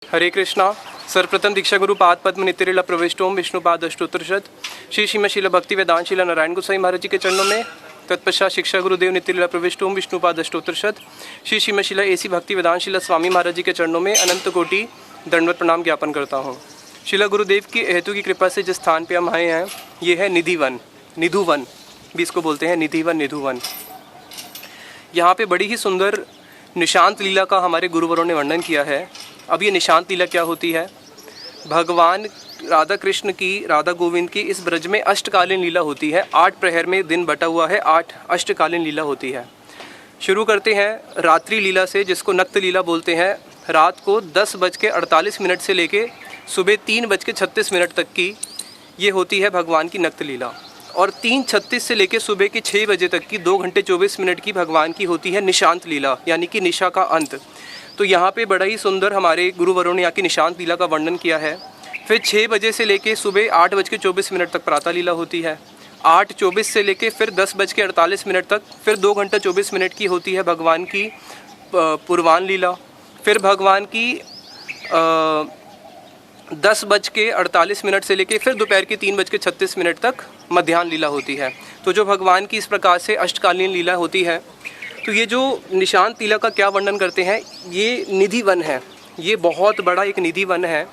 हरे कृष्णा। सर्वप्रथम दीक्षा गुरु पाद पद्म नित्यलीला प्रविष्टोम विष्णुपाद अष्टोत्तरशत श्री श्रीमशील भक्ति वेदांत शीला नारायण गोसाई महाराज जी के चरणों में। तत्पश्चात शिक्षा गुरुदेव नित्यलीला प्रविष्टोम विष्णुपाद अष्टोत्तरशत श्री श्रीमशीला एसी भक्ति वेदांत शीला स्वामी महाराज जी के चरणों में अनंत कोटि दंडवत प्रणाम ज्ञापन करता हूँ। शिला गुरुदेव की हेतु की कृपा से जिस स्थान पर हम आए हैं ये है निधिवन, निधुवन भी इसको बोलते हैं, निधिवन निधुवन। यहाँ पे बड़ी ही सुंदर निशांत लीला का हमारे गुरुवरों ने वर्णन किया है। अब ये निशांत लीला क्या होती है? भगवान राधा कृष्ण की, राधा गोविंद की इस ब्रज में अष्टकालीन लीला होती है। 8 प्रहर में दिन बटा हुआ है, 8 अष्टकालीन लीला होती है। शुरू करते हैं रात्रि लीला से, जिसको नक्त लीला बोलते हैं। रात को 10:48 से लेके सुबह 3:36 तक की ये होती है भगवान की नक्त लीला। और 3:36 से लेकर सुबह के 6 बजे तक की 2 घंटे 24 मिनट की भगवान की होती है निशांत लीला, यानी कि निशा का अंत। तो यहाँ पे बड़ा ही सुंदर हमारे गुरुवरों ने यहाँ की निशांत लीला का वर्णन किया है। फिर 6 बजे से लेकर सुबह 8:24 तक प्रातः लीला होती है। 8:24 से लेकर फिर 10:48 तक फिर 2 घंटा 24 मिनट की होती है भगवान की पूर्वान लीला। फिर भगवान की 10:48 से लेकर फिर दोपहर के 3:36 तक मध्याह्न लीला होती है। तो जो भगवान की इस प्रकार से अष्टकालीन लीला होती है, तो ये जो निशांत लीला का क्या वर्णन करते हैं, ये निधि वन है। ये बहुत बड़ा एक निधि वन है।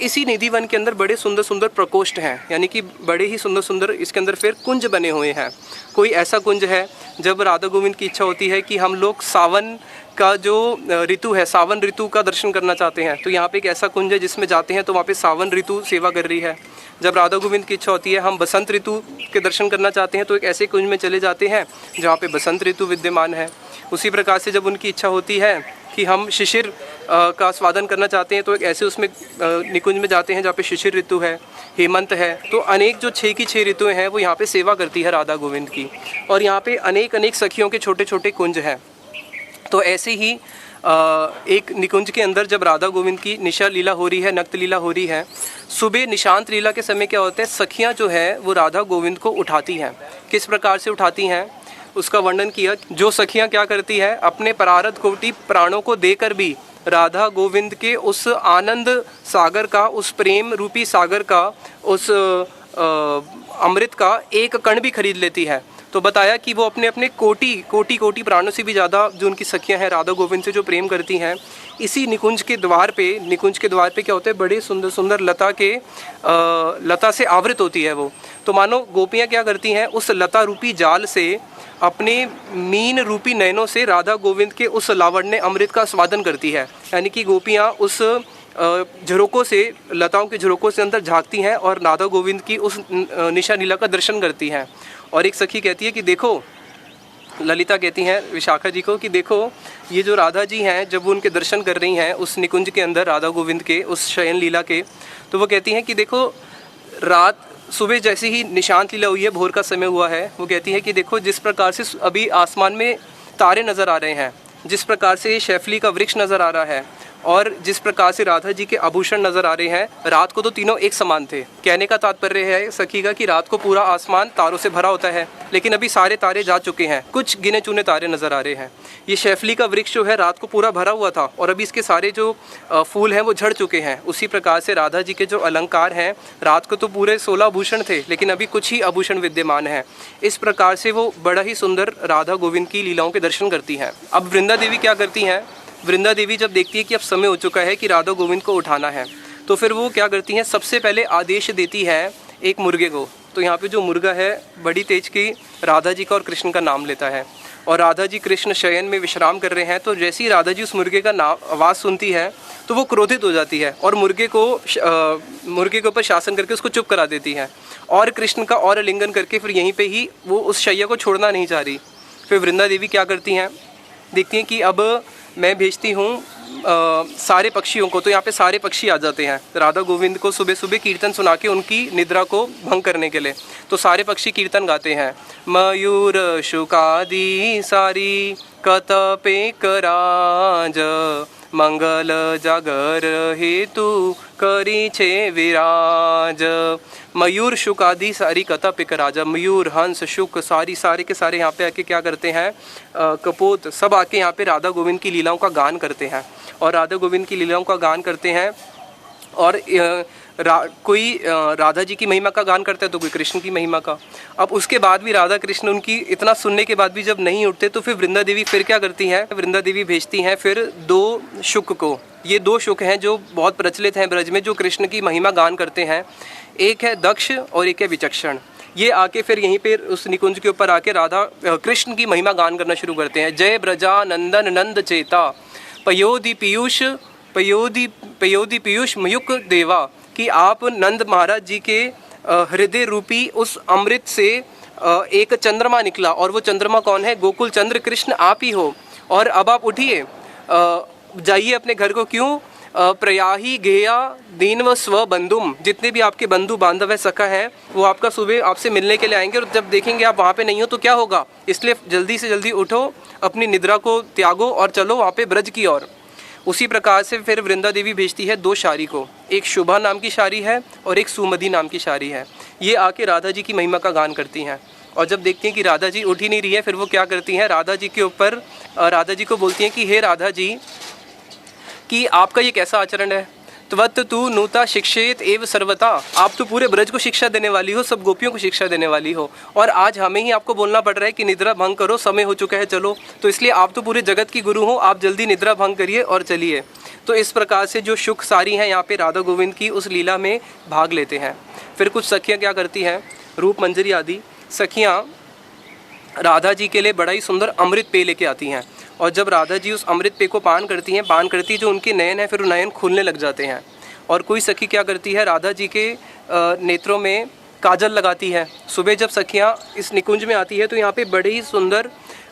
इसी निधि वन के अंदर बड़े सुंदर सुंदर प्रकोष्ठ हैं, यानी कि बड़े ही सुंदर सुंदर इसके अंदर फिर कुंज बने हुए हैं। कोई ऐसा कुंज है जब राधा गोविंद की इच्छा होती है कि हम लोग सावन का जो ऋतु है, सावन ऋतु का दर्शन करना चाहते हैं, तो यहाँ पे एक ऐसा कुंज है जिसमें जाते हैं तो वहाँ पे सावन ऋतु सेवा कर रही है। जब राधा गोविंद की इच्छा होती है हम बसंत ऋतु के दर्शन करना चाहते हैं, तो एक ऐसे कुंज में चले जाते हैं जहाँ पे बसंत ऋतु विद्यमान है। उसी प्रकार से जब उनकी इच्छा होती है कि हम शिशिर का स्वादन करना चाहते हैं, तो एक ऐसे उसमें निकुंज में जाते हैं जहाँ पे शिशिर ऋतु है, हेमंत है। तो अनेक जो 6 की 6 ऋतुएँ हैं वो यहाँ पे सेवा करती है राधा गोविंद की। और यहाँ पे अनेक अनेक सखियों के छोटे छोटे कुंज हैं। तो ऐसे ही एक निकुंज के अंदर जब राधा गोविंद की निशा लीला हो रही है, नक्त लीला हो रही है, सुबह निशांत लीला के समय क्या होता है, सखियाँ जो है वो राधा गोविंद को उठाती हैं। किस प्रकार से उठाती हैं उसका वर्णन किया। जो सखियाँ क्या करती है, अपने परारध कोटि प्राणों को देकर भी राधा गोविंद के उस आनंद सागर का, उस प्रेम रूपी सागर का, उस अमृत का एक कण भी खरीद लेती है। तो बताया कि वो अपने अपने कोटि प्राणों से भी ज़्यादा जो उनकी सखियां हैं राधा गोविंद से जो प्रेम करती हैं, इसी निकुंज के द्वार पे क्या होता है, बड़े सुंदर सुंदर लता से आवृत होती है वो। तो मानो गोपियां क्या करती हैं, उस लता रूपी जाल से अपने मीन रूपी नयनों से राधा गोविंद के उस लावण्य अमृत का स्वादन करती है। यानी कि गोपियाँ उस झरोकों से, लताओं के झरोकों से अंदर झांकती हैं और राधा गोविंद की उस निशा लीला का दर्शन करती हैं। और एक सखी कहती है कि देखो, ललिता कहती हैं विशाखा जी को कि देखो ये जो राधा जी हैं, जब वो उनके दर्शन कर रही हैं उस निकुंज के अंदर राधा गोविंद के उस शयन लीला के, तो वो कहती हैं कि देखो सुबह जैसे ही निशांत लीला हुई है, भोर का समय हुआ है, वो कहती है कि देखो जिस प्रकार से अभी आसमान में तारे नज़र आ रहे हैं, जिस प्रकार से शैफली का वृक्ष नज़र आ रहा है, और जिस प्रकार से राधा जी के आभूषण नज़र आ रहे हैं, रात को तो तीनों एक समान थे। कहने का तात्पर्य है सखी का कि रात को पूरा आसमान तारों से भरा होता है, लेकिन अभी सारे तारे जा चुके हैं, कुछ गिने चुने तारे नज़र आ रहे हैं। ये शैफली का वृक्ष जो है रात को पूरा भरा हुआ था और अभी इसके सारे जो फूल हैं वो झड़ चुके हैं। उसी प्रकार से राधा जी के जो अलंकार हैं, रात को तो पूरे 16 आभूषण थे, लेकिन अभी कुछ ही आभूषण विद्यमान हैं। इस प्रकार से वो बड़ा ही सुंदर राधा गोविंद की लीलाओं के दर्शन करती हैं। अब वृंदा देवी क्या करती हैं, वृंदा देवी जब देखती है कि अब समय हो चुका है कि राधा गोविंद को उठाना है, तो फिर वो क्या करती हैं, सबसे पहले आदेश देती है एक मुर्गे को। तो यहाँ पे जो मुर्गा है बड़ी तेज की राधा जी का और कृष्ण का नाम लेता है, और राधा जी कृष्ण शयन में विश्राम कर रहे हैं। तो जैसे ही राधा जी उस मुर्गे का नाम आवाज़ सुनती है तो वो क्रोधित हो जाती है और मुर्गे के ऊपर शासन करके उसको चुप करा देती है, और कृष्ण का और आलिंगन करके फिर यहीं पर ही वो उस शैया को छोड़ना नहीं चाह रही। फिर वृंदा देवी क्या करती हैं, देखती हैं कि अब मैं भेजती हूँ सारे पक्षियों को। तो यहाँ पे सारे पक्षी आ जाते हैं राधा गोविंद को सुबह सुबह कीर्तन सुना के उनकी निद्रा को भंग करने के लिए। तो सारे पक्षी कीर्तन गाते हैं, मयूर शुकादि सारी कतपे कराज मंगल जागर हेतु करी छे विराज। मयूर शुक आदि सारी कथा पिक राजा, मयूर हंस शुक सारे के सारे यहाँ पे आके क्या करते हैं, कपोत सब आके यहाँ पे राधा गोविंद की लीलाओं का गान करते हैं और राधा गोविंद की लीलाओं का गान करते हैं। और कोई राधा जी की महिमा का गान करता है तो कोई कृष्ण की महिमा का। अब उसके बाद भी राधा कृष्ण उनकी इतना सुनने के बाद भी जब नहीं उठते तो फिर वृंदा देवी फिर क्या करती हैं, वृंदा देवी भेजती हैं फिर दो शुक को। ये दो शुक हैं जो बहुत प्रचलित हैं ब्रज में, जो कृष्ण की महिमा गान करते हैं। एक है दक्ष और एक है विचक्षण। ये आके फिर यहीं पे उस निकुंज के ऊपर आके राधा कृष्ण की महिमा गान करना शुरू करते हैं। जय ब्रजा नंदन नंद चेता पयोधि पीयूष मयुक देवा, कि आप नंद महाराज जी के हृदय रूपी उस अमृत से एक चंद्रमा निकला, और वो चंद्रमा कौन है, गोकुल चंद्र कृष्ण आप ही हो। और अब आप उठिए, जाइए अपने घर को। क्यों? प्रयाही गेया दीन व स्व बंधुम, जितने भी आपके बंधु बांधव है सखा हैं वो आपका सुबह आपसे मिलने के लिए आएंगे, और जब देखेंगे आप वहाँ पे नहीं हो तो क्या होगा, इसलिए जल्दी से जल्दी उठो, अपनी निद्रा को त्यागो और चलो वहाँ पे ब्रज की ओर। उसी प्रकार से फिर वृंदा देवी भेजती है दो शारी को, एक शुभा नाम की शारी है और एक सुमति नाम की शारी है। ये आके राधा जी की महिमा का गान करती हैं, और जब देखती हैं कि राधा जी उठ ही नहीं रही है, फिर वो क्या करती हैं, राधा जी के ऊपर राधा जी को बोलती हैं कि हे राधा जी, कि आपका ये कैसा आचरण है, त्वत् तू नूता शिक्षेत एव सर्वता, आप तो पूरे ब्रज को शिक्षा देने वाली हो, सब गोपियों को शिक्षा देने वाली हो, और आज हमें ही आपको बोलना पड़ रहा है कि निद्रा भंग करो, समय हो चुका है चलो। तो इसलिए आप तो पूरे जगत की गुरु हो, आप जल्दी निद्रा भंग करिए और चलिए। तो इस प्रकार से जो शुक सारी हैं यहाँ पे राधा गोविंद की उस लीला में भाग लेते हैं। फिर कुछ सखियाँ क्या करती हैं, रूप मंजरी आदि सखियाँ राधा जी के लिए बड़ा ही सुंदर अमृत पेय लेके आती हैं, और जब राधा जी उस अमृत पेय को पान करती जो उनके नयन है फिर नयन खुलने लग जाते हैं। और कोई सखी क्या करती है, राधा जी के नेत्रों में काजल लगाती है। सुबह जब सखियाँ इस निकुंज में आती है तो यहाँ पे बड़े ही सुंदर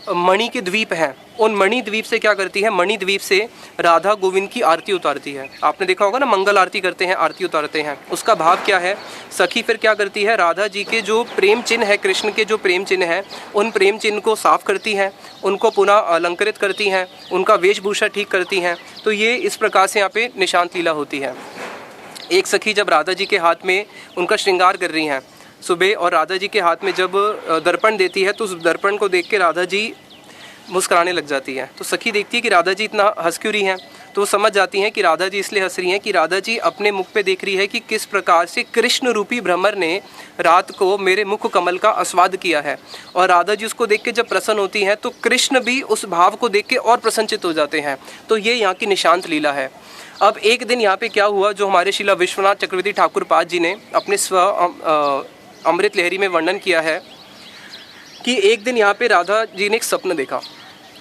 मणि के द्वीप हैं, उन मणि द्वीप से क्या करती है, मणि द्वीप से राधा गोविंद की आरती उतारती है। आपने देखा होगा ना, मंगल आरती करते हैं, आरती उतारते हैं, उसका भाव क्या है। सखी फिर क्या करती है, राधा जी के जो प्रेम चिन्ह है, कृष्ण के जो प्रेम चिन्ह है, उन प्रेम चिन्ह को साफ करती हैं, उनको पुनः अलंकृत करती हैं, उनका वेशभूषा ठीक करती हैं। तो ये इस प्रकार से यहाँ पे निशांत लीला होती है। एक सखी जब राधा जी के हाथ में उनका श्रृंगार कर रही हैं सुबह, और राधा जी के हाथ में जब दर्पण देती है तो उस दर्पण को देख के राधा जी मुस्कुराने लग जाती है। तो सखी देखती है कि राधा जी इतना हंस क्यों रही हैं, तो वो समझ जाती हैं कि राधा जी इसलिए हंस रही हैं कि राधा जी अपने मुख पे देख रही है कि किस प्रकार से कृष्ण रूपी भ्रमर ने रात को मेरे मुख कमल का आस्वाद किया है। और राधा जी उसको देख के जब प्रसन्न होती हैं तो कृष्ण भी उस भाव को देख के और प्रसन्नचित हो जाते हैं। तो ये यहाँ की निशांत लीला है। अब एक दिन यहाँ पे क्या हुआ, जो हमारे शिला विश्वनाथ चक्रवर्ती ठाकुर पाद जी ने अपने अमृत लहरी में वर्णन किया है कि एक दिन यहाँ पे राधा जी ने एक सपन देखा।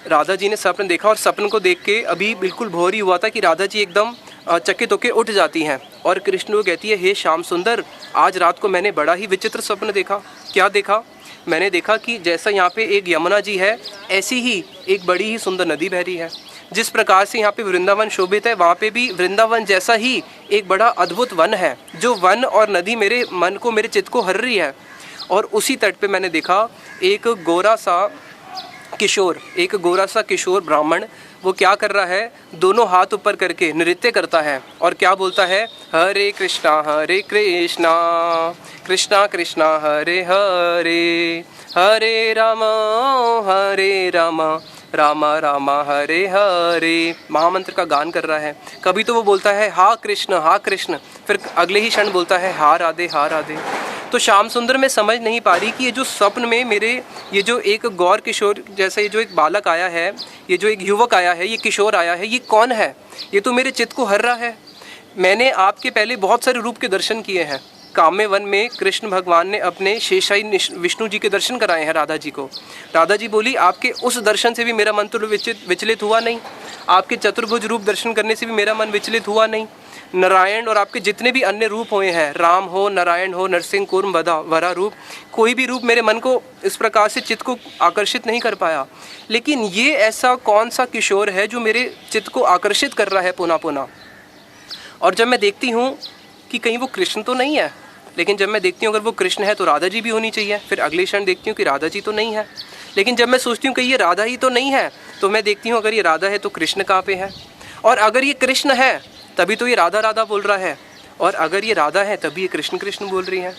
राधा जी ने सपन देखा और सपन को देख के अभी बिल्कुल भोर ही हुआ था कि राधा जी एकदम चकित होकर उठ जाती हैं, और कृष्ण को कहती है, हे श्याम सुंदर, आज रात को मैंने बड़ा ही विचित्र सपन देखा। क्या देखा? मैंने देखा कि जैसा यहाँ पे एक यमुना जी है, ऐसी ही एक बड़ी ही सुंदर नदी बह रही है। जिस प्रकार से यहाँ पे वृंदावन शोभित है, वहाँ पे भी वृंदावन जैसा ही एक बड़ा अद्भुत वन है, जो वन और नदी मेरे मन को, मेरे चित्त को हर रही है। और उसी तट पे मैंने देखा एक गोरा सा किशोर ब्राह्मण, वो क्या कर रहा है, दोनों हाथ ऊपर करके नृत्य करता है और क्या बोलता है, हरे कृष्णा कृष्णा कृष्णा हरे हरे, हरे राम रामा रामा हरे हरे, महामंत्र का गान कर रहा है। कभी तो वो बोलता है हा कृष्ण, फिर अगले ही क्षण बोलता है हा राधे हा राधे। तो श्याम सुंदर मैं समझ नहीं पा रही कि ये जो स्वप्न में मेरे, ये जो एक गौर किशोर जैसा ये जो एक बालक आया है, ये जो एक युवक आया है, ये किशोर आया है, ये कौन है? ये तो मेरे चित्त को हर रहा है। मैंने आपके पहले बहुत सारे रूप के दर्शन किए हैं। काम्य वन में कृष्ण भगवान ने अपने शेषाई विष्णु जी के दर्शन कराए हैं राधा जी को। राधा जी बोली, आपके उस दर्शन से भी मेरा मन तो विचलित हुआ नहीं, आपके चतुर्भुज रूप दर्शन करने से भी मेरा मन विचलित हुआ नहीं। नारायण और आपके जितने भी अन्य रूप हुए हैं, राम हो, नारायण हो, नरसिंह, कूर्म, वरा रूप, कोई भी रूप मेरे मन को इस प्रकार से चित्त को आकर्षित नहीं कर पाया। लेकिन ये ऐसा कौन सा किशोर है जो मेरे चित्त को आकर्षित कर रहा है पुनः पुनः। और जब मैं देखती हूँ कि कहीं वो कृष्ण तो नहीं है, लेकिन जब मैं देखती हूँ अगर वो कृष्ण है तो राधा जी भी होनी चाहिए, फिर अगले क्षण देखती हूँ कि राधा जी तो नहीं है। लेकिन जब मैं सोचती हूँ कि ये राधा ही तो नहीं है, तो मैं देखती हूँ अगर ये राधा है तो कृष्ण कहाँ पे है। और अगर ये कृष्ण है तभी तो ये राधा राधा बोल रहा है, और अगर ये राधा है तभी ये कृष्ण कृष्ण बोल रही है।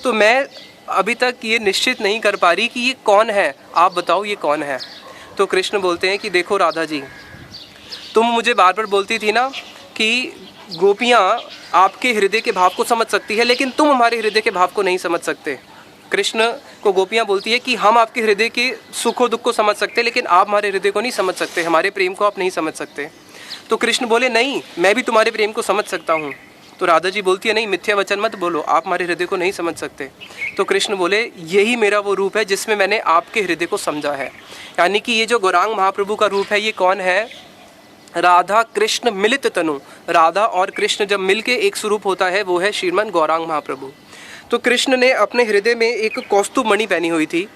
तो मैं अभी तक ये निश्चित नहीं कर पा रही कि ये कौन है, आप बताओ ये कौन है। तो कृष्ण बोलते हैं कि देखो राधा जी, तुम मुझे बार बार बोलती थी ना कि गोपियाँ आपके हृदय के भाव को समझ सकती है, लेकिन तुम हमारे हृदय के भाव को नहीं समझ सकते। कृष्ण को गोपियाँ बोलती है कि हम आपके हृदय के सुखो दुख को समझ सकते, लेकिन आप हमारे हृदय को नहीं समझ सकते, हमारे प्रेम को आप नहीं समझ सकते। तो कृष्ण बोले नहीं, मैं भी तुम्हारे प्रेम को समझ सकता हूँ। तो राधा जी बोलती है नहीं, मिथ्या वचन मत बोलो, आप हमारे हृदय को नहीं समझ सकते। तो कृष्ण बोले यही मेरा वो रूप है जिसमें मैंने आपके हृदय को समझा है। यानी कि ये जो गौरांग महाप्रभु का रूप है, ये कौन है? राधा कृष्ण मिलित तनु। राधा और कृष्ण जब मिलके एक स्वरूप होता है वो है श्रीमन गौरांग महाप्रभु। तो कृष्ण ने अपने हृदय में एक कौस्तुभ मणि पहनी हुई थी।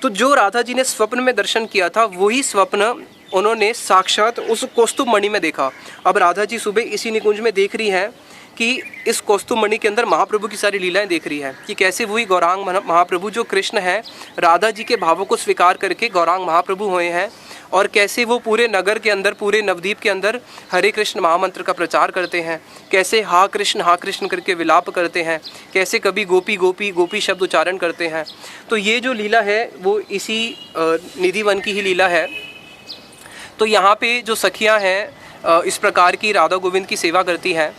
तो जो राधा जी ने स्वप्न में दर्शन किया था वही स्वप्न उन्होंने साक्षात उस कौस्तुभ मणि में देखा। अब राधा जी सुबह इसी निकुंज में देख रही हैं कि इस कौस्तुभ मणि के अंदर महाप्रभु की सारी लीलाएं देख रही है कि कैसे वही गौरांग महाप्रभु जो कृष्ण है राधा जी के भावों को स्वीकार करके गौरांग महाप्रभु हुए हैं, और कैसे वो पूरे नगर के अंदर, पूरे नवद्वीप के अंदर हरे कृष्ण महामंत्र का प्रचार करते हैं, कैसे हा कृष्ण करके विलाप करते हैं, कैसे कभी गोपी गोपी गोपी शब्द उच्चारण करते हैं। तो ये जो लीला है वो इसी निधि वन की ही लीला है। तो यहाँ पे जो सखियाँ हैं इस प्रकार की राधा गोविंद की सेवा करती हैं।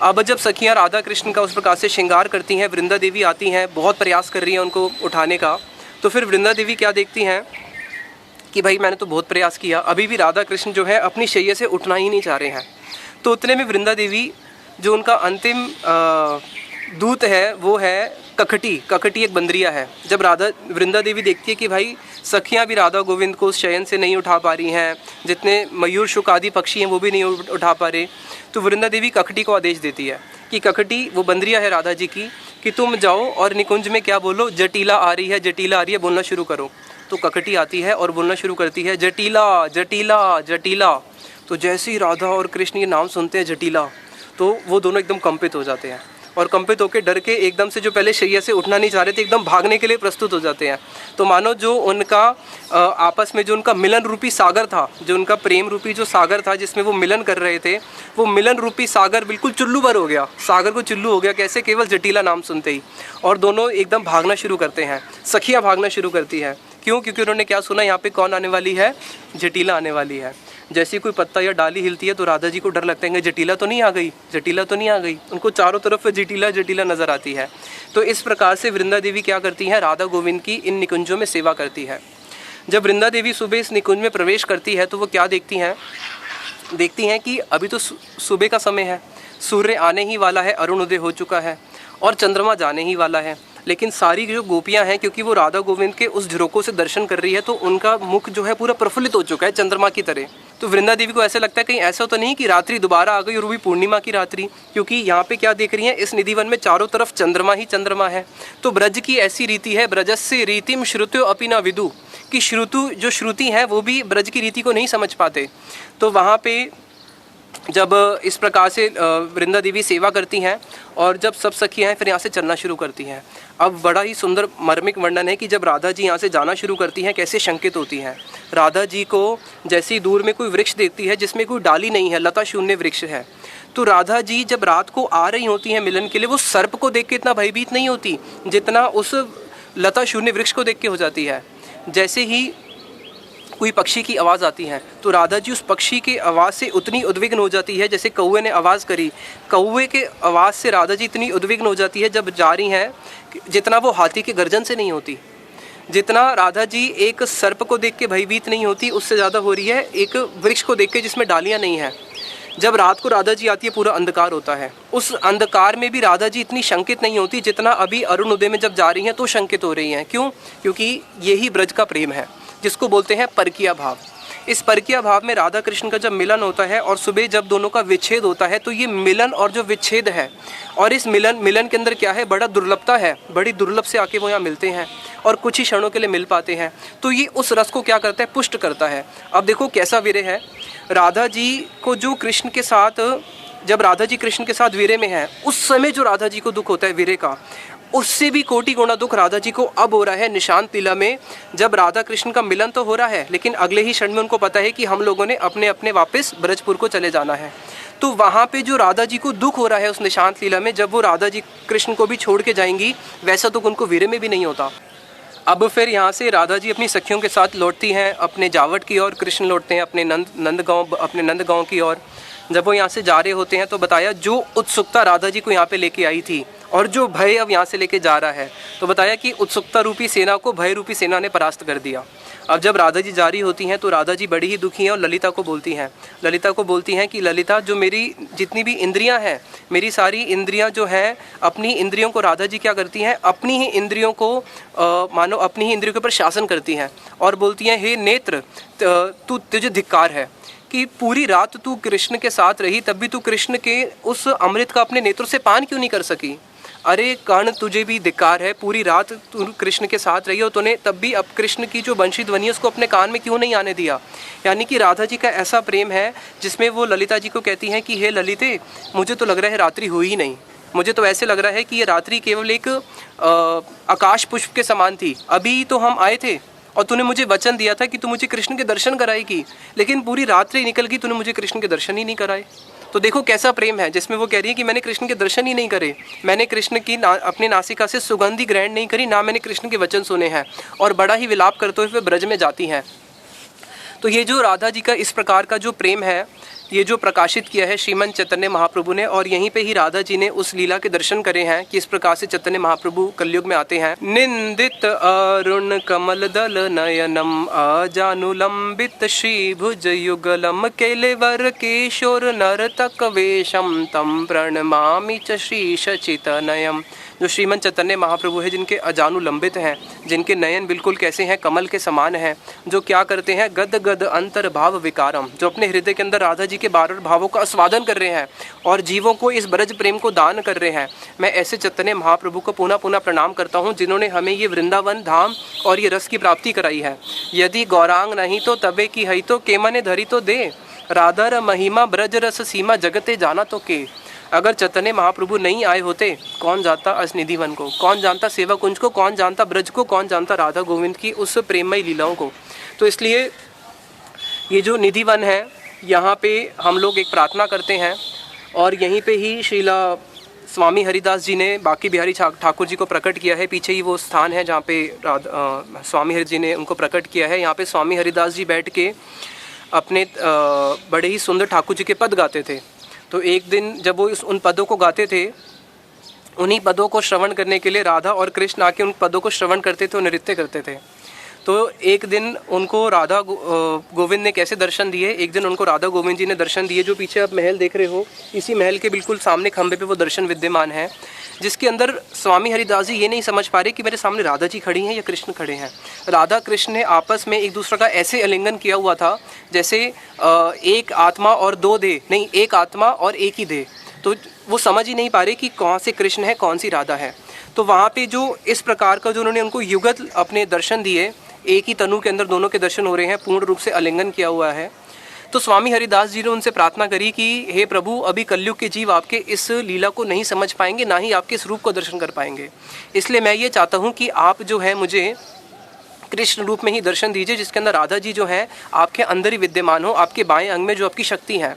अब जब सखियाँ राधा कृष्ण का उस प्रकार से श्रृंगार करती हैं, वृंदा देवी आती हैं, बहुत प्रयास कर रही हैं उनको उठाने का। तो फिर वृंदा देवी क्या देखती हैं कि भाई मैंने तो बहुत प्रयास किया, अभी भी राधा कृष्ण जो है अपनी शैया से उठना ही नहीं चाह रहे हैं। तो उतने में वृंदा देवी जो उनका अंतिम दूत है वो है ककटी। ककटी एक बंदरिया है। जब वृंदा देवी देखती है कि भाई सखियाँ भी राधा गोविंद को उस शयन से नहीं उठा पा रही हैं, जितने मयूर शुक आदि पक्षी हैं वो भी नहीं उठा पा रहे, तो वृंदा देवी ककटी को आदेश देती है कि ककटी, वो बंदरिया है राधा जी की, कि तुम जाओ और निकुंज में क्या बोलो, जटिला आ रही है, जटिला आ रही है, बोलना शुरू करो। तो ककटी आती है और बोलना शुरू करती है जटिला जटिला जटिला। तो जैसे ही राधा और कृष्ण ये नाम सुनते हैं जटिला, तो वो दोनों एकदम कंपित हो जाते हैं, और कंपित होकर डर के एकदम से, जो पहले शैया से उठना नहीं चाह रहे थे, एकदम भागने के लिए प्रस्तुत हो जाते हैं। तो मानो जो उनका आपस में जो उनका मिलन रूपी सागर था, जो उनका प्रेम रूपी जो सागर था जिसमें वो मिलन कर रहे थे, वो मिलन रूपी सागर बिल्कुल चुल्लू भर हो गया, सागर को चुल्लू हो गया। कैसे? केवल जटिला नाम सुनते ही। और दोनों एकदम भागना शुरू करते हैं, सखियाँ भागना शुरू करती हैं। क्यों? क्योंकि उन्होंने क्या सुना, यहाँ पे कौन आने वाली है? जटिला आने वाली है। जैसी कोई पत्ता या डाली हिलती है तो राधा जी को डर लगता है कि जटिला तो नहीं आ गई, जटिला तो नहीं आ गई। उनको चारों तरफ जटिला जटिला नजर आती है। तो इस प्रकार से वृंदा देवी क्या करती हैं? राधा गोविंद की इन निकुंजों में सेवा करती है। जब वृंदा देवी सुबह इस निकुंज में प्रवेश करती है तो वो क्या देखती हैं? देखती हैं कि अभी तो सुबह का समय है, सूर्य आने ही वाला है, अरुणोदय हो चुका है और चंद्रमा जाने ही वाला है। लेकिन सारी जो गोपियां हैं, क्योंकि वो राधा गोविंद के उस झरोकों से दर्शन कर रही है, तो उनका मुख जो है पूरा प्रफुल्लित हो चुका है चंद्रमा की तरह। तो वृंदा देवी को ऐसा लगता है कहीं ऐसा तो नहीं कि रात्रि दोबारा आ गई और वो भी पूर्णिमा की रात्रि, क्योंकि यहाँ पे क्या देख रही हैं? इस निधिवन में चारों तरफ चंद्रमा ही चंद्रमा है। तो ब्रज की ऐसी रीति है, ब्रजस्य रीतिम श्रुत्यो अपि न विदु, कि जो श्रुति हैं वो भी ब्रज की रीति को नहीं समझ पाते। तो वहाँ पे जब इस प्रकार से वृंदा देवी सेवा करती हैं और जब सब सखियाँ फिर यहाँ से चलना शुरू करती हैं। अब बड़ा ही सुंदर मार्मिक वर्णन है कि जब राधा जी यहाँ से जाना शुरू करती हैं कैसे शंकित होती हैं। राधा जी को जैसे ही दूर में कोई वृक्ष देखती है जिसमें कोई डाली नहीं है, लता शून्य वृक्ष है, तो राधा जी जब रात को आ रही होती हैं मिलन के लिए, वो सर्प को देख के इतना भयभीत नहीं होती जितना उस लता शून्य वृक्ष को देख के हो जाती है। जैसे ही कोई पक्षी की आवाज़ आती है तो राधा जी उस पक्षी की आवाज़ से उतनी उद्विग्न हो जाती है, जैसे कौवे ने आवाज़ करी, कौवे के आवाज़ से राधा जी इतनी उद्विग्न हो जाती है जब जा रही हैं, जितना वो हाथी के गर्जन से नहीं होती, जितना राधा जी एक सर्प को देख के भयभीत नहीं होती, उससे ज़्यादा हो रही है एक वृक्ष को देख के जिसमें डालियाँ नहीं हैं। जब रात को राधा जी आती है पूरा अंधकार होता है, उस अंधकार में भी राधा जी इतनी शंकित नहीं होती जितना अभी अरुणोदय में जब जा रही हैं तो शंकित हो रही हैं। क्यों? क्योंकि यही ब्रज का प्रेम है जिसको बोलते हैं परकीय भाव। इस परकीय भाव में राधा कृष्ण का जब मिलन होता है और सुबह जब दोनों का विच्छेद होता है, तो ये मिलन और जो विच्छेद है, और इस मिलन के अंदर क्या है, बड़ा दुर्लभता है, बड़ी दुर्लभ से आके वो यहाँ मिलते हैं और कुछ ही क्षणों के लिए मिल पाते हैं। तो ये उस रस को क्या करता है, पुष्ट करता है। अब देखो कैसा विरह है, राधा जी को जो कृष्ण के साथ, जब राधा जी कृष्ण के साथ विरह में है, उस समय जो राधा जी को दुख होता है विरह का, उससे भी कोटि गुना दुख राधा जी को अब हो रहा है निशांत लीला में, जब राधा कृष्ण का मिलन तो हो रहा है लेकिन अगले ही क्षण में उनको पता है कि हम लोगों ने अपने अपने वापस ब्रजपुर को चले जाना है। तो वहाँ पे जो राधा जी को दुख हो रहा है उस निशांत लीला में, जब वो राधा जी कृष्ण को भी छोड़ के जाएंगी, वैसा दुख उनको वीरे में भी नहीं होता। अब फिर यहाँ से राधा जी अपनी सखियों के साथ लौटती हैं अपने जावट की ओर, कृष्ण लौटते हैं अपने नंदगांव की ओर। जब वो यहाँ से जा रहे होते हैं तो बताया जो उत्सुकता राधा जी को यहाँ पे लेके आई थी और जो भय अब यहाँ से लेके जा रहा है, तो बताया कि उत्सुकता रूपी सेना को भय रूपी सेना ने परास्त कर दिया। अब जब राधा जी जा रही होती हैं तो राधा जी बड़ी ही दुखी हैं और ललिता को बोलती हैं कि ललिता, जो मेरी जितनी भी इंद्रियां हैं, मेरी सारी इंद्रियां जो हैं, अपनी इंद्रियों को राधा जी क्या करती हैं, अपनी ही इंद्रियों को मानो अपनी ही इंद्रियों के ऊपर शासन करती हैं और बोलती हैं, हे नेत्र, तुझे धिक्कार है कि पूरी रात तू कृष्ण के साथ रही, तब भी तू कृष्ण के उस अमृत का अपने नेत्रों से पान क्यों नहीं कर सकी। अरे कर्ण, तुझे भी धिक्कार है, पूरी रात तू कृष्ण के साथ रही हो, तूने तब भी अब कृष्ण की जो बंशी ध्वनि है उसको अपने कान में क्यों नहीं आने दिया। यानी कि राधा जी का ऐसा प्रेम है जिसमें वो ललिता जी को कहती हैं कि हे ललिते, मुझे तो लग रहा है रात्रि हुई ही नहीं, मुझे तो ऐसे लग रहा है कि ये रात्रि केवल एक आकाश पुष्प के समान थी। अभी तो हम आए थे और तूने मुझे वचन दिया था कि तू मुझे कृष्ण के दर्शन कराएगी, लेकिन पूरी रात्रि निकल गई, तूने मुझे कृष्ण के दर्शन ही नहीं कराए। तो देखो कैसा प्रेम है, जिसमें वो कह रही है कि मैंने कृष्ण के दर्शन ही नहीं करे, मैंने कृष्ण की अपनी नासिका से सुगंधी ग्रहण नहीं करी, ना मैंने कृष्ण के वचन सुने हैं, और बड़ा ही विलाप करते हुए ब्रज में जाती हैं। तो ये जो राधा जी का इस प्रकार का जो प्रेम है, ये जो प्रकाशित किया है श्रीमन चैतन्य महाप्रभु ने, और यहीं पे ही राधा जी ने उस लीला के दर्शन करे हैं कि इस प्रकार से चैतन्य महाप्रभु कलयुग में आते हैं। निंदित अरुण कमल दल नयनम अजानुलंबित श्री भुज युगलम केलेवर किशोर नर्तक वेशम तम प्रणमामि च श्री शचितनयम। जो श्रीमन चैतन्य महाप्रभु है, जिनके अजानुलंबित हैं, जिनके नयन बिल्कुल कैसे हैं, कमल के समान हैं, जो क्या करते हैं, गद गद अंतर भाव विकारम, जो अपने हृदय के अंदर राधा जी के 12 भावों का आस्वादन कर रहे हैं और जीवों को इस ब्रज प्रेम को दान कर रहे हैं। मैं ऐसे चैतन्य महाप्रभु को पुनः पुनः प्रणाम करता हूँ, जिन्होंने हमें ये वृंदावन धाम और ये रस की प्राप्ति कराई है। यदि गौरांग नहीं तो तबे की है तो केमने धरी तो दे, राधर महिमा ब्रज रस सीमा जगते जाना तो के। अगर चैतन्य महाप्रभु नहीं आए होते, कौन जानता असनिधि वन को, कौन जानता सेवा कुंज को, कौन जानता ब्रज को, कौन जानता राधा गोविंद की उस प्रेममयी लीलाओं को। तो इसलिए ये जो निधि वन है, यहाँ पे हम लोग एक प्रार्थना करते हैं और यहीं पे ही श्रीला स्वामी हरिदास जी ने बाकी बिहारी ठाकुर जी को प्रकट किया है। पीछे ही वो स्थान है जहाँ पे स्वामी हरि जी ने उनको प्रकट किया है। यहाँ पे स्वामी हरिदास जी बैठ के अपने बड़े ही सुंदर ठाकुर जी के पद गाते थे। तो एक दिन जब वो उन पदों को गाते थे, उन्हीं पदों को श्रवण करने के लिए राधा और कृष्ण आके उन पदों को श्रवण करते थे और नृत्य करते थे। तो एक दिन उनको राधा गोविंद ने कैसे दर्शन दिए, एक दिन उनको राधा गोविंद जी ने दर्शन दिए। जो पीछे आप महल देख रहे हो, इसी महल के बिल्कुल सामने खंभे पे वो दर्शन विद्यमान है, जिसके अंदर स्वामी हरिदास जी ये नहीं समझ पा रहे कि मेरे सामने राधा जी खड़ी हैं या कृष्ण खड़े हैं। राधा कृष्ण ने आपस में एक दूसरे का ऐसे आलिंगन किया हुआ था जैसे एक आत्मा और दो देह, नहीं, एक आत्मा और एक ही देह। तो वो समझ ही नहीं पा रहे कि कौन से कृष्ण है, कौन सी राधा है। तो वहाँ पे जो इस प्रकार का जो उन्होंने उनको युगत अपने दर्शन दिए, एक ही तनु के अंदर दोनों के दर्शन हो रहे हैं, पूर्ण रूप से आलिंगन किया हुआ है। तो स्वामी हरिदास जी ने उनसे प्रार्थना करी कि हे प्रभु, अभी कलयुग के जीव आपके इस लीला को नहीं समझ पाएंगे, ना ही आपके इस रूप को दर्शन कर पाएंगे। इसलिए मैं ये चाहता हूँ कि आप जो है मुझे कृष्ण रूप में ही दर्शन दीजिए, जिसके अंदर राधा जी जो हैं आपके अंदर ही विद्यमान हो, आपके बाएं अंग में जो आपकी शक्ति है।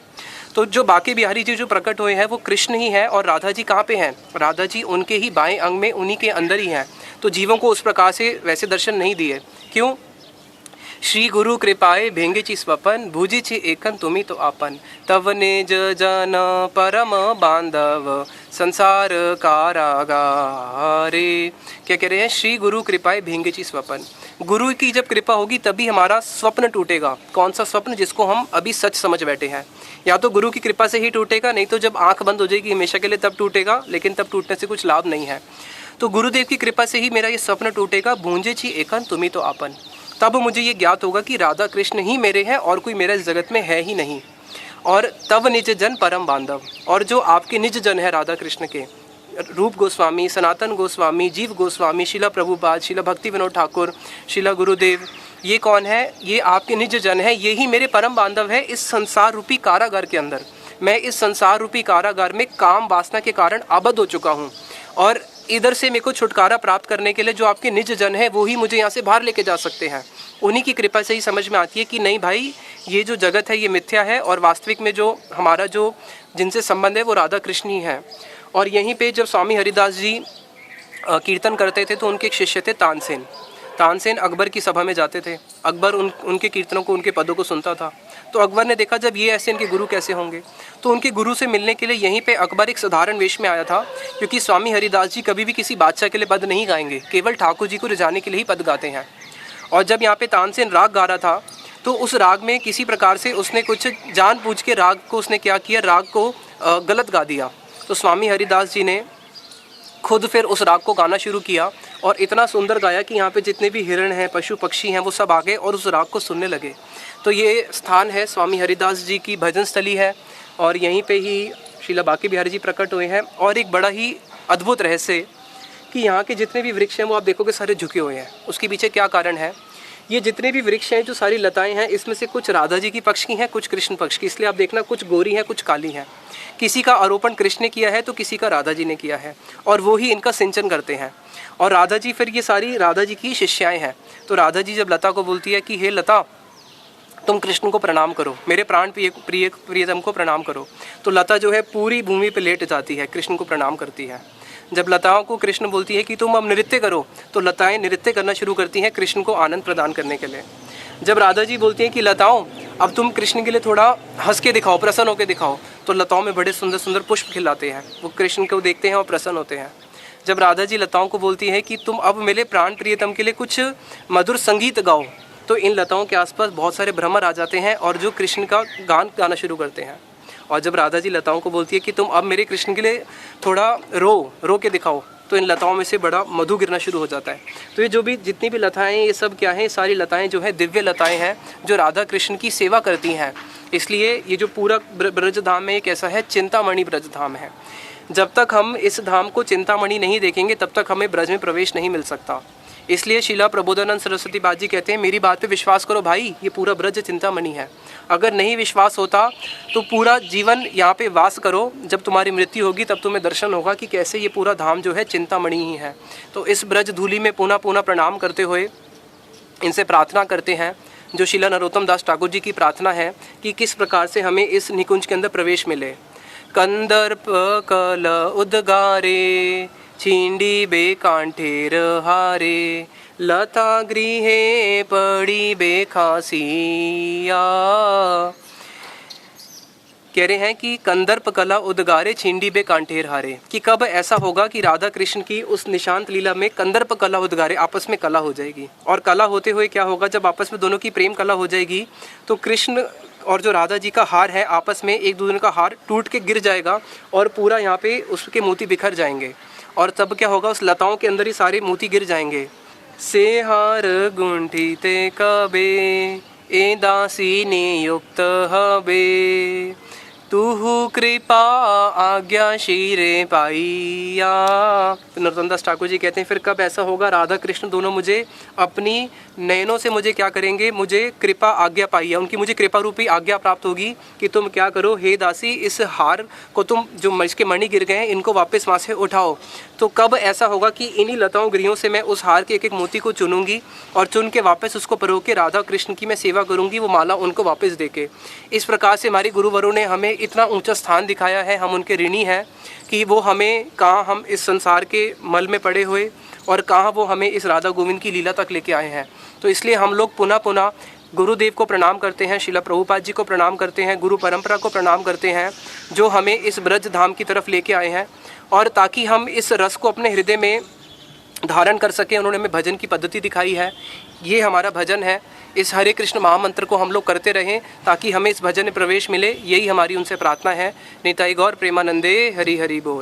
तो जो बाकी बिहारी जी जो प्रकट हुए हैं वो कृष्ण ही है, और राधा जी कहाँ पे हैं? राधा जी उनके ही बाएं अंग में, उन्हीं के अंदर ही हैं। तो जीवों को उस प्रकार से वैसे दर्शन नहीं दिए। क्यों? श्री गुरु कृपाए भेंगेची स्वपन, भुजिछि एकन तुमी तो आपन, तव निज जन परम बांधव संसार कारागारे। क्या कह रहे हैं? श्री गुरु कृपाए भेंगेची स्वपन। गुरु की जब कृपा होगी तभी हमारा स्वप्न टूटेगा। कौन सा स्वप्न? जिसको हम अभी सच समझ बैठे हैं। या तो गुरु की कृपा से ही टूटेगा, नहीं तो जब आंख बंद हो जाएगी हमेशा के लिए तब टूटेगा, लेकिन तब टूटने से कुछ लाभ नहीं है। तो गुरुदेव की कृपा से ही मेरा ये स्वप्न टूटेगा, भूंजेछि एकन तुमी तो आपन। तब मुझे ये ज्ञात होगा कि राधा कृष्ण ही मेरे हैं और कोई मेरा इस जगत में है ही नहीं। और तब निज जन परम बांधव, और जो आपके निज जन है राधा कृष्ण के, रूप गोस्वामी, सनातन गोस्वामी, जीव गोस्वामी, शिला प्रभुपाद, शिला भक्ति विनोद ठाकुर, शिला गुरुदेव, ये कौन है? ये आपके निज जन है, यही मेरे परम बांधव है इस संसार रूपी कारागार के अंदर। मैं इस संसार रूपी कारागार में काम वासना के कारण आबद्ध हो चुका हूँ, और इधर से मेरे को छुटकारा प्राप्त करने के लिए जो आपके निज जन है वो ही मुझे यहाँ से बाहर लेके जा सकते हैं। उन्हीं की कृपा से ही समझ में आती है कि नहीं भाई, ये जो जगत है ये मिथ्या है और वास्तविक में जो हमारा जो जिनसे संबंध है वो राधा कृष्ण ही है। और यहीं पे जब स्वामी हरिदास जी कीर्तन करते थे तो उनके एक शिष्य थे तानसेन। तानसेन अकबर की सभा में जाते थे। अकबर उनके कीर्तनों को, उनके पदों को सुनता था। तो अकबर ने देखा जब ये ऐसे इनके गुरु कैसे होंगे, तो उनके गुरु से मिलने के लिए यहीं पे अकबर एक साधारण वेश में आया था, क्योंकि स्वामी हरिदास जी कभी भी किसी बादशाह के लिए पद नहीं गाएंगे, केवल ठाकुर जी को रिझाने के लिए ही पद गाते हैं। और जब यहाँ पे तानसेन राग गा रहा था तो उस राग में किसी प्रकार से उसने कुछ जानबूझ के राग को उसने क्या किया, राग को गलत गा दिया। तो स्वामी हरिदास जी ने खुद फिर उस राग को गाना शुरू किया और इतना सुंदर गाया कि यहाँ पे जितने भी हिरण हैं, पशु पक्षी हैं, वो सब आ गए और उस राग को सुनने लगे। तो ये स्थान है स्वामी हरिदास जी की भजन स्थली है और यहीं पे ही श्रीला बांके बिहारी जी प्रकट हुए हैं। और एक बड़ा ही अद्भुत रहस्य कि यहाँ के जितने भी वृक्ष हैं वो आप देखोगे सारे झुके हुए हैं। उसके पीछे क्या कारण है? ये जितने भी वृक्ष हैं, जो सारी लताएं हैं, इसमें से कुछ राधा जी की पक्ष की हैं, कुछ कृष्ण पक्ष की। इसलिए आप देखना कुछ गोरी हैं, कुछ काली हैं। किसी का आरोपण कृष्ण ने किया है तो किसी का राधा जी ने किया है और वो ही इनका सिंचन करते हैं। और राधा जी फिर ये सारी राधा जी की शिष्याएँ हैं। तो राधा जी जब लता को बोलती है कि हे लता, तुम कृष्ण को प्रणाम करो, मेरे प्राण प्रियतम को प्रणाम करो, तो लता जो है पूरी भूमि पर लेट जाती है, कृष्ण को प्रणाम करती है। जब लताओं को कृष्ण बोलती है कि तुम अब नृत्य करो, तो लताएं नृत्य करना शुरू करती हैं कृष्ण को आनंद प्रदान करने के लिए। जब राधा जी बोलती हैं कि लताओं अब तुम कृष्ण के लिए थोड़ा हंस के दिखाओ, प्रसन्न होकर दिखाओ, तो लताओं में बड़े सुंदर सुंदर पुष्प खिलाते हैं, वो कृष्ण को देखते हैं और प्रसन्न होते हैं। जब राधा जी लताओं को बोलती है कि तुम अब मेरे प्राण प्रियतम के लिए कुछ मधुर संगीत गाओ, तो इन लताओं के आसपास बहुत सारे भ्रमर आ जाते हैं और जो कृष्ण का गान गाना शुरू करते हैं। और जब राधा जी लताओं को बोलती है कि तुम अब मेरे कृष्ण के लिए थोड़ा रो के दिखाओ, तो इन लताओं में से बड़ा मधु गिरना शुरू हो जाता है। तो ये जो भी जितनी भी लताएं, ये सब क्या हैं? सारी लताएं जो है दिव्य लताएं हैं जो राधा कृष्ण की सेवा करती हैं। इसलिए ये जो पूरा ब्रज धाम है एक ऐसा है, चिंतामणि ब्रज धाम है। जब तक हम इस धाम को चिंतामणि नहीं देखेंगे तब तक हमें ब्रज में प्रवेश नहीं मिल सकता। इसलिए शिला प्रबोधानंद सरस्वती बाजी कहते हैं, मेरी बात पे विश्वास करो भाई, ये पूरा ब्रज चिंतामणि है। अगर नहीं विश्वास होता तो पूरा जीवन यहाँ पे वास करो, जब तुम्हारी मृत्यु होगी तब तुम्हें दर्शन होगा कि कैसे ये पूरा धाम जो है चिंतामणि ही है। तो इस ब्रज धूलि में पुनः पुनः प्रणाम करते हुए इनसे प्रार्थना करते हैं, जो शिला नरोत्तम दास ठाकुर जी की प्रार्थना है कि किस प्रकार से हमें इस निकुंज के अंदर प्रवेश मिले। कंदर्प कल उद्गारे, छिंडी बे कांठेर हारे, लता गृहे पड़ी बेखासिया। कह रहे हैं कि कंदर्प कला उद्गारे, छिंडी बे कांठेर हारे, कि कब ऐसा होगा कि राधा कृष्ण की उस निशांत लीला में कंदर्प कला उद्गारे, आपस में कला हो जाएगी। और कला होते हुए क्या होगा? जब आपस में दोनों की प्रेम कला हो जाएगी तो कृष्ण और जो राधा जी का हार है आपस में एक दूसरे का हार टूट के गिर जाएगा और पूरा यहाँ पे उसके मोती बिखर जाएंगे। और तब क्या होगा? उस लताओं के अंदर ही सारे मोती गिर जाएंगे। से हार गुंठी ते कबे, ए दासी ने युक्त हबे, तुहु कृपा आज्ञा शीरे पाइया। तो नरोत्तम दास ठाकुर जी कहते हैं फिर कब ऐसा होगा? राधा कृष्ण दोनों मुझे अपनी नयनों से मुझे क्या करेंगे? मुझे कृपा आज्ञा पाइया, उनकी मुझे कृपा रूपी आज्ञा प्राप्त होगी कि तुम क्या करो, हे दासी, इस हार को तुम जो इसके मणि गिर गए हैं इनको वापस वहाँ से उठाओ। तो कब ऐसा होगा कि इन्हीं लताओं गृहों से मैं उस हार के एक एक मोती को चुनूंगी और चुन के वापस उसको परो के राधा कृष्ण की मैं सेवा करूंगी, वो माला उनको वापस देके। इस प्रकार से हमारे गुरुवरों ने हमें इतना ऊंचा स्थान दिखाया है, हम उनके ऋणी हैं कि वो हमें कहाँ हम इस संसार के मल में पड़े हुए और कहाँ वो हमें इस राधा गोविंद की लीला तक लेके आए हैं। तो इसलिए हम लोग पुनः पुनः गुरुदेव को प्रणाम करते हैं, शिला प्रभुपाद जी को प्रणाम करते हैं, गुरु परंपरा को प्रणाम करते हैं जो हमें इस ब्रज धाम की तरफ लेके आए हैं। और ताकि हम इस रस को अपने हृदय में धारण कर सकें, उन्होंने हमें भजन की पद्धति दिखाई है। ये हमारा भजन है, इस हरे कृष्ण महामंत्र को हम लोग करते रहें ताकि हमें इस भजन में प्रवेश मिले। यही हमारी उनसे प्रार्थना है। निताई गौर प्रेमानंदे, हरि हरि बोल।